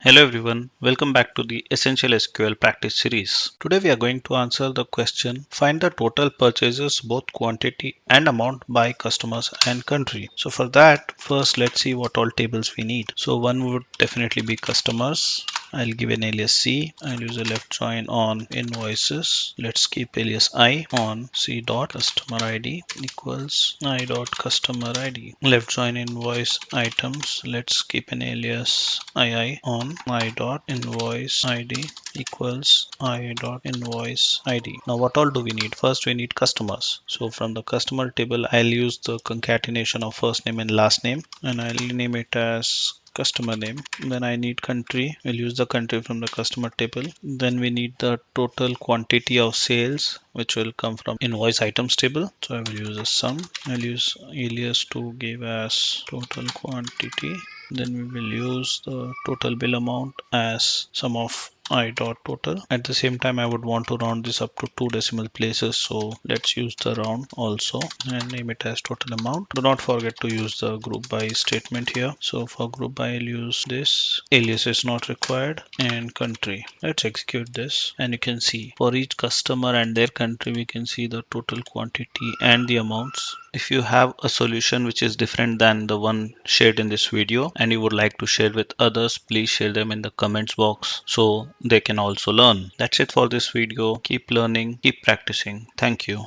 Hello everyone, welcome back to the Essential SQL Practice series. Today we are going to answer the question, find the total purchases both quantity and amount by customers and country. So for that, first let's see what all tables we need. So one would definitely be customers. I'll give an alias C. I'll use a left join on invoices. Let's keep alias I on C dot customer ID equals I dot customer ID. Left join invoice items. Let's keep an alias II on I dot invoice ID equals I dot invoice ID. Now what all do we need? First we need customers. So from the customer table, I'll use the concatenation of first name and last name, and I'll name it as customer name. Then I need country. We'll use the country from the customer table. Then we need the total quantity of sales, which will come from invoice items table. So I will use a sum. I'll use alias to give as total quantity. Then we will use the total bill amount as sum of I dot total. At the same time, I would want to round this up to 2 decimal places. So let's use the round also and name it as total amount. Do not forget to use the group by statement here. So for group by, I'll use this. Alias is not required and country. Let's execute this and you can see for each customer and their country, we can see the total quantity and the amounts. If you have a solution which is different than the one shared in this video and you would like to share with others, please share them in the comments box so they can also learn. That's it for this video. Keep learning, keep practicing. Thank you.